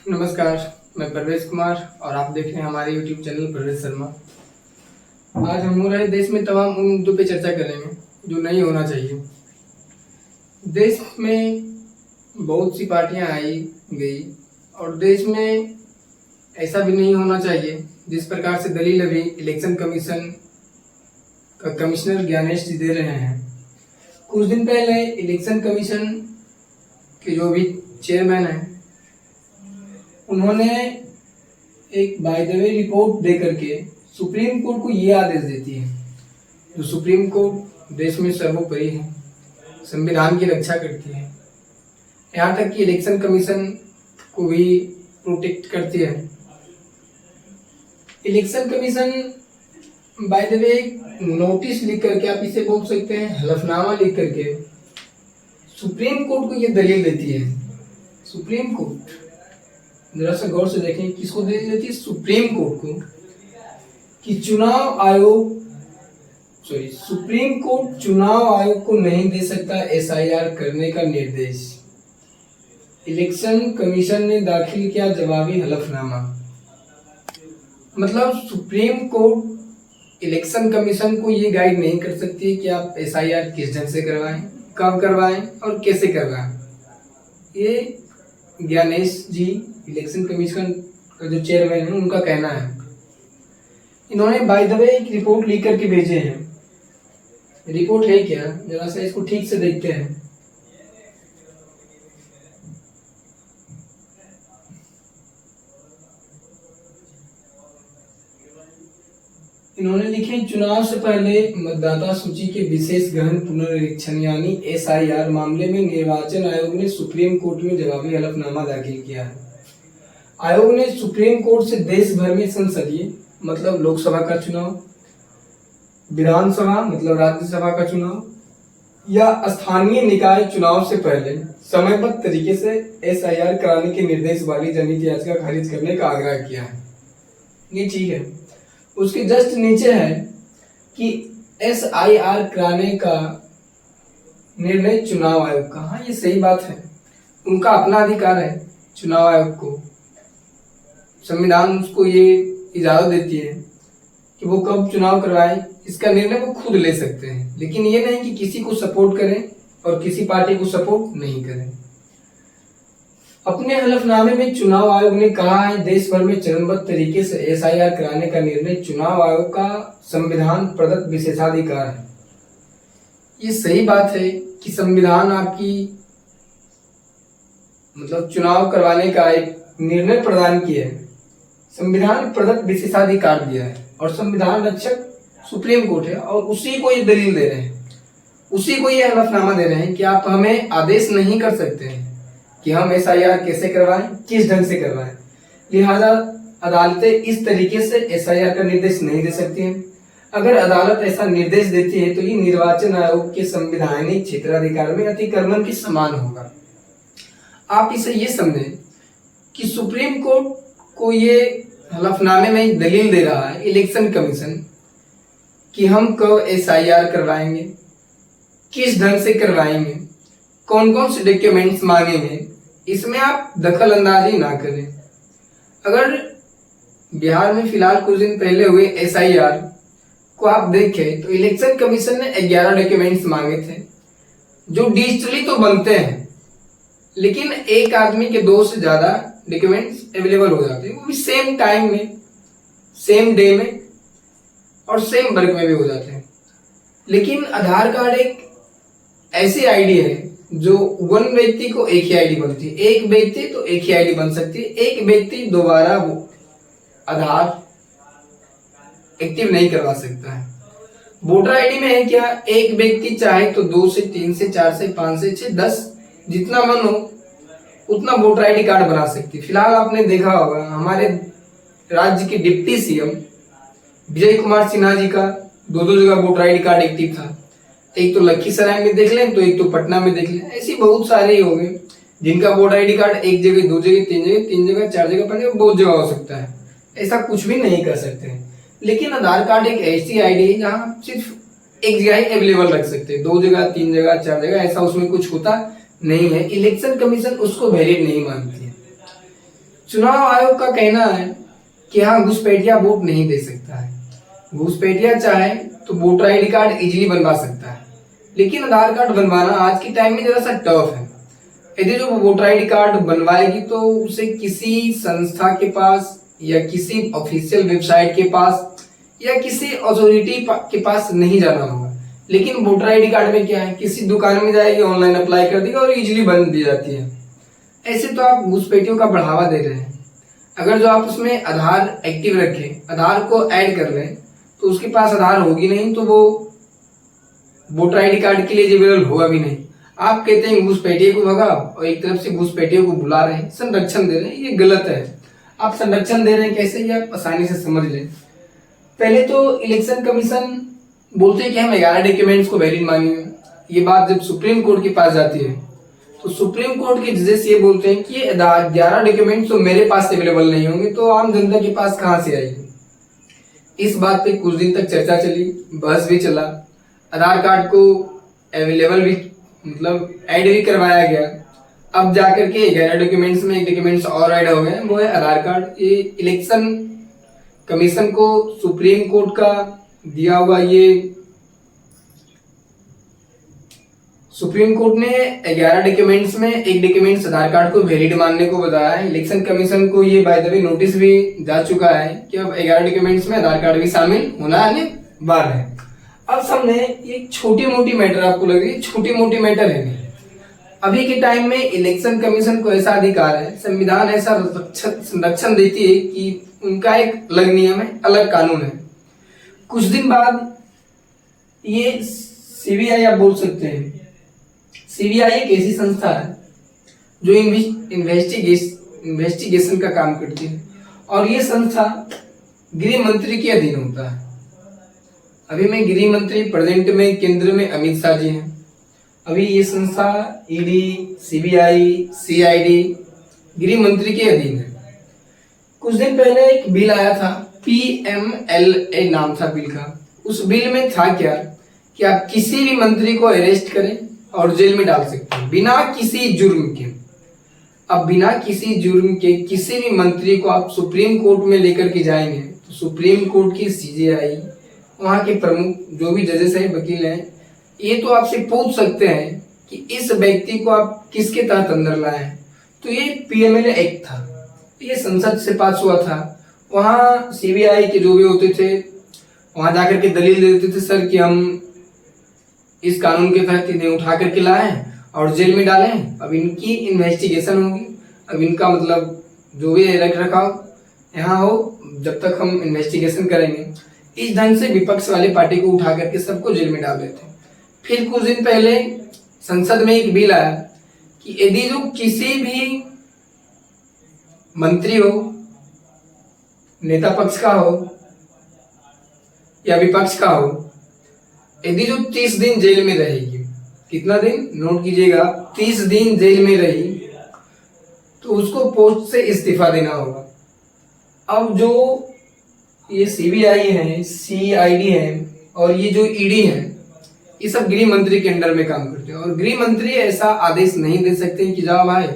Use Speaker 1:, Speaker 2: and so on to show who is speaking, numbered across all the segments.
Speaker 1: नमस्कार। मैं परवेश कुमार और आप देख रहे हैं हमारे YouTube चैनल परवेश शर्मा। आज हम हो रहे देश में तमाम उन मुद्दों पे चर्चा करेंगे जो नहीं होना चाहिए। देश में बहुत सी पार्टियां आई गई और देश में ऐसा भी नहीं होना चाहिए जिस प्रकार से दलील अभी इलेक्शन कमीशन का कमिश्नर ज्ञानेश जी दे रहे हैं। कुछ दिन पहले इलेक्शन कमीशन के जो भी चेयरमैन हैं उन्होंने एक बाय द वे रिपोर्ट दे करके सुप्रीम कोर्ट को ये आदेश देती है, जो सुप्रीम कोर्ट देश में सर्वोपरि है, संविधान की रक्षा करती है, यहाँ तक कि इलेक्शन कमीशन को भी प्रोटेक्ट करती है। Election commission by the way notice लिख करके, आप इसे बोल सकते हैं हलफनामा लिख करके, सुप्रीम कोर्ट को ये दलील देती है। सुप्रीम कोर्ट, जरा सा गौर से देखें, किसको दलील देती है? सुप्रीम कोर्ट को, कि चुनाव आयोग सुप्रीम कोर्ट चुनाव आयोग को नहीं दे सकता एसआईआर करने का निर्देश। इलेक्शन कमीशन ने दाखिल किया जवाबी हलफनामा। मतलब सुप्रीम कोर्ट इलेक्शन कमीशन को ये गाइड नहीं कर सकती कि आप एसआईआर किस ढंग से करवाएं, कब करवाएं और कैसे करवाएं। ये ज्ञानेश जी इलेक्शन कमीशन का जो चेयरमैन है उनका कहना है। इन्होंने बाय द वे एक रिपोर्ट लिख करके भेजे हैं। रिपोर्ट है क्या, जरा सा इसको ठीक से देखते हैं। इन्होंने लिखे, चुनाव से पहले मतदाता सूची के विशेष गहन पुनरीक्षण यानी एसआईआर मामले में निर्वाचन आयोग ने सुप्रीम कोर्ट में जवाबी हलफनामा दाखिल किया है। आयोग ने सुप्रीम कोर्ट से देश भर में संसदीय मतलब लोकसभा का चुनाव, विधानसभा मतलब राज्यसभा का चुनाव या स्थानीय निकाय चुनाव से पहले समयबद्ध तरीके से एसआईआर कराने के निर्देश वाली जनहित याचिका खारिज करने का आग्रह किया है। ये ठीक है। उसके जस्ट नीचे है कि एसआईआर कराने का निर्णय चुनाव आयोग का। हाँ, ये सही बात है, उनका अपना अधिकार है। चुनाव आयोग को संविधान उसको ये इजाजत देती है कि वो कब चुनाव करवाए, इसका निर्णय वो खुद ले सकते हैं। लेकिन ये नहीं कि किसी को सपोर्ट करें और किसी पार्टी को सपोर्ट नहीं करें। अपने हलफनामे में चुनाव आयोग ने कहा है, देश भर में चरणबद्ध तरीके से एसआईआर कराने का निर्णय चुनाव आयोग का संविधान प्रदत्त विशेषाधिकार है। ये सही बात है कि संविधान आपकी मतलब चुनाव करवाने का एक निर्णय प्रदान किया है, संविधान प्रदत्त विशेषाधिकार दिया है और संविधान रक्षक सुप्रीम कोर्ट है। और उसी को ये दलील दे रहे हैं, उसी को ये हलफनामा दे रहे हैं कि आप हमें आदेश नहीं कर सकते हैं कि हम एसआईआर कैसे करवाएं, किस ढंग से करवाएं। लिहाजा अदालतें इस तरीके से एसआईआर का निर्देश नहीं दे सकती हैं। अगर अदालत ऐसा निर्देश देती है तो ये निर्वाचन आयोग के संवैधानिक क्षेत्राधिकार में अतिक्रमण के समान होगा। आप इसे ये समझें कि सुप्रीम कोर्ट को ये हलफनामे में एक दलील दे रहा है इलेक्शन कमीशन कि हम कब एसआईआर करवाएंगे, किस ढंग से करवाएंगे, कौन कौन से डॉक्यूमेंट्स मांगेंगे, इसमें आप दखल अंदाजी ना करें। अगर बिहार में फिलहाल कुछ दिन पहले हुए एसआईआर को आप देखें तो इलेक्शन कमीशन ने 11 डॉक्यूमेंट्स मांगे थे जो डिजिटली तो बनते हैं, लेकिन एक आदमी के 2 से ज्यादा डॉक्यूमेंट्स अवेलेबल हो जाते हैं, वो भी सेम टाइम में, सेम डे में और सेम वर्ग में भी हो जाते हैं। लेकिन आधार कार्ड एक ऐसी आईडी है जो वन व्यक्ति को एक ही आईडी बनती है, एक व्यक्ति तो एक ही आईडी बन सकती है, एक व्यक्ति दोबारा वो आधार एक्टिव नहीं करवा सकता है। वोटर आईडी में है क्या, एक व्यक्ति चाहे तो 2 से 3 से 4 से 5 से 6 10 जितना मन हो उतना वोटर आईडी कार्ड बना सकती है। फिलहाल आपने देखा होगा हमारे राज्य के डिप्टी सीएम विजय कुमार सिन्हा जी का 2 जगह वोटर आईडी कार्ड एक्टिव था। एक तो लखीसराय में देख लें तो एक तो पटना में देख लें। ऐसी बहुत सारे ही हो गए जिनका वोटर आईडी कार्ड एक जगह, 2 जगह, 3 जगह, 3 जगह, 4 जगह, 5 जगह, बहुत जगह हो सकता है। ऐसा कुछ भी नहीं कर सकते हैं। लेकिन आधार कार्ड एक ऐसी आईडी है जहाँ सिर्फ एक जगह ही अवेलेबल रख सकते हैं, 2 जगह, 3 जगह, 4 जगह, ऐसा उसमें कुछ होता नहीं है। इलेक्शन कमीशन उसको वैलिड नहीं मानती है। चुनाव आयोग का कहना है कि हाँ, घुसपैठिया वोट नहीं दे सकता है। घुसपैठिया चाहे तो वोटर आईडी कार्ड इजीली बनवा सकता है, लेकिन आधार कार्ड बनवाना आज के टाइम में जरा सा टफ है। यदि जो वोटर आईडी कार्ड बनवाएगी तो उसे किसी संस्था के पास या किसी ऑफिशियल वेबसाइट के पास या किसी अथॉरिटी के पास नहीं जाना होगा। लेकिन वोटर आईडी कार्ड में क्या है, किसी दुकान में जाएगी, ऑनलाइन अप्लाई कर देगी और इजीली बन दी जाती है। ऐसे तो आप घुसपैठियों का बढ़ावा दे रहे हैं। अगर जो आप उसमें आधार एक्टिव रखें, आधार को ऐड कर लें, तो उसके पास आधार होगी नहीं तो वो वोटर आईडी कार्ड के लिए एलिजिबल होगा भी नहीं। आप कहते हैं घुसपैठिए को भगाओ और एक तरफ से घुसपैठियों को बुला रहे हैं, संरक्षण दे रहे हैं, ये गलत है। आप संरक्षण दे रहे हैं कैसे, ये आप आसानी से समझ लें। पहले तो इलेक्शन कमीशन बोलते हैं कि हम 11 डॉक्यूमेंट्स को वैलिड मानेंगे। ये बात जब सुप्रीम कोर्ट के पास जाती है तो सुप्रीम कोर्ट के जजेस ये बोलते हैं कि 11 डॉक्यूमेंट्स तो मेरे पास अवेलेबल नहीं होंगे, तो आम जनता के पास कहां से आएगी। इस बात पे कुछ दिन तक चर्चा चली, बहस भी चला। आधार कार्ड को अवेलेबल भी मतलब ऐड भी करवाया गया। अब जाकर के 11 डॉक्यूमेंट्स में एक डॉक्यूमेंट्स और ऐड हो गए, वो है आधार कार्ड। ये इलेक्शन कमीशन को सुप्रीम कोर्ट का दिया हुआ, ये सुप्रीम कोर्ट ने 11 डॉक्यूमेंट्स में एक डॉक्यूमेंट्स आधार कार्ड को वैलिड मानने को बताया है। इलेक्शन कमीशन को ये बाय द वे नोटिस भी जा चुका है कि अब 11 डॉक्यूमेंट्स में आधार कार्ड भी शामिल होना अनिवार्य है। अब समझे, ये छोटी मोटी मैटर आपको लग रही है, छोटी मोटी मैटर है नहीं। अभी के टाइम में इलेक्शन कमीशन को ऐसा अधिकार है, संविधान ऐसा संरक्षण देती है कि उनका एक अलग नियम है, अलग कानून है। कुछ दिन बाद ये सीबीआई आप बोल सकते हैं, सीबीआई एक ऐसी संस्था है जो इन्वेस्टिगेशन का काम करती है और ये संस्था गृह मंत्री के अधीन होता है। अभी में गृह मंत्री प्रेजेंट में केंद्र में अमित शाह जी हैं। अभी ये संस्था ईडी, सीबीआई, सीआईडी गृह मंत्री के अधीन है। कुछ दिन पहले एक बिल आया था, PMLA नाम था बिल का। उस बिल में था क्या कि आप किसी भी मंत्री को अरेस्ट करें और जेल में डाल सकते हैं बिना किसी जुर्म के। अब बिना किसी जुर्म के किसी भी मंत्री को आप सुप्रीम कोर्ट में लेकर के जाएंगे तो सुप्रीम कोर्ट की CJI, वहां के प्रमुख जो भी जजेस हैं, वकील हैं, ये तो आपसे पूछ सकते हैं कि इस व्यक्ति को आप किसके तहत अंदर लाए हैं। तो ये PMLA एक्ट था, ये संसद से पास हुआ था। वहां CBI के जो भी होते थे वहां जाकर के दलील देते थे, सर कि हम इस कानून के तहत इन्हें उठा करके लाए और जेल में डाले। अब इनकी इन्वेस्टिगेशन होगी, अब इनका मतलब जो भी रख रखाव यहाँ हो, जब तक हम इन्वेस्टिगेशन करेंगे। इस ढंग से विपक्ष वाले पार्टी को उठा करके सबको जेल में डाल देते। फिर कुछ दिन पहले संसद में एक बिल आया कि यदि जो किसी भी मंत्री हो, नेता पक्ष का हो या विपक्ष का हो, यदि जो 30 दिन जेल में रहेगी, कितना दिन नोट कीजिएगा, 30 दिन जेल में रही, तो उसको पोस्ट से इस्तीफा देना होगा। अब जो ये CBI है, CID है और ये जो ED है, ये सब गृह मंत्री के अंडर में काम करते हैं और गृह मंत्री ऐसा आदेश नहीं दे सकते कि जाओ भाई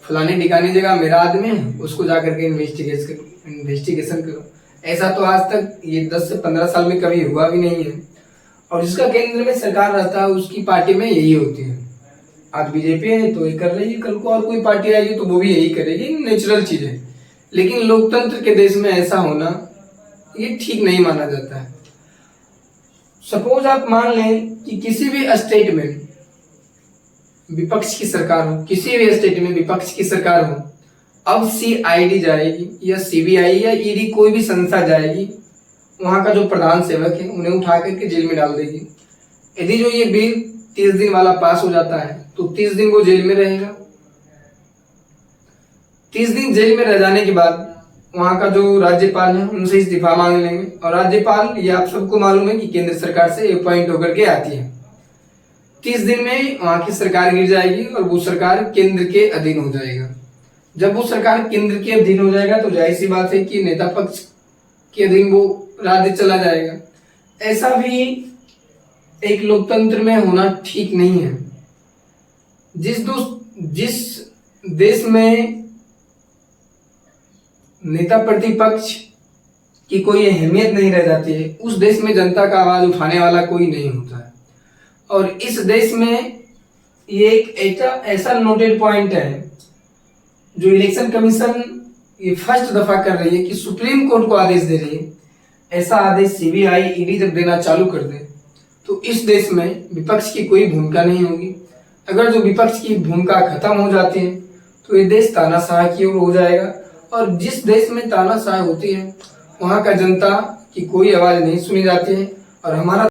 Speaker 1: फलाने ठिकाने जगह मेरा आदमी है, उसको जाकर के इन्वेस्टिगेशन करो। ऐसा तो आज तक ये 10 से 15 साल में कभी हुआ भी नहीं है। और जिसका केंद्र में सरकार रहता है उसकी पार्टी में यही होती है। आज बीजेपी है तो ये कर रही है, कल को और कोई पार्टी आएगी तो वो भी यही करेगी, नेचुरल चीज है। लेकिन लोकतंत्र के देश में ऐसा होना ये ठीक नहीं माना जाता है। सपोज आप मान लें कि किसी भी स्टेट में विपक्ष की सरकार हो, किसी भी स्टेट में विपक्ष की सरकार हो, अब CID जाएगी या CBI या ED कोई भी संस्था जाएगी, वहां का जो प्रधान सेवक है उन्हें उठा करके जेल में डाल देगी। यदि जो ये बिल 30 दिन वाला पास हो जाता है तो 30 दिन वो जेल में रहेगा। 30 दिन जेल में रह जाने के बाद वहां का जो राज्यपाल है उनसे इस्तीफा मांग लेंगे और राज्यपाल, ये आप सबको मालूम है कि केंद्र सरकार से अपॉइंट होकर के आती है। 30 दिन में वहां की सरकार गिर जाएगी और वो सरकार केंद्र के अधीन हो जाएगा। जब वो सरकार केंद्र के अधीन हो जाएगा तो जाहिर सी बात है कि नेता पक्ष के अधीन वो राज्य चला जाएगा। ऐसा भी एक लोकतंत्र में होना ठीक नहीं है। जिस देश में नेता प्रतिपक्ष की कोई अहमियत नहीं रह जाती है, उस देश में जनता का आवाज उठाने वाला कोई नहीं होता है। और इस देश में ये एक ऐसा नोटेड पॉइंट है जो इलेक्शन कमीशन ये फर्स्ट दफा कर रही है कि सुप्रीम कोर्ट को आदेश दे रही है। ऐसा आदेश सीबीआई ईडी जब देना चालू कर दे तो इस देश में विपक्ष की कोई भूमिका नहीं होगी। अगर जो विपक्ष की भूमिका खत्म हो जाती है तो ये देश तानाशाह की ओर हो जाएगा, और जिस देश में तानाशाह होती है वहाँ का जनता की कोई आवाज नहीं सुनी जाती है। और हमारा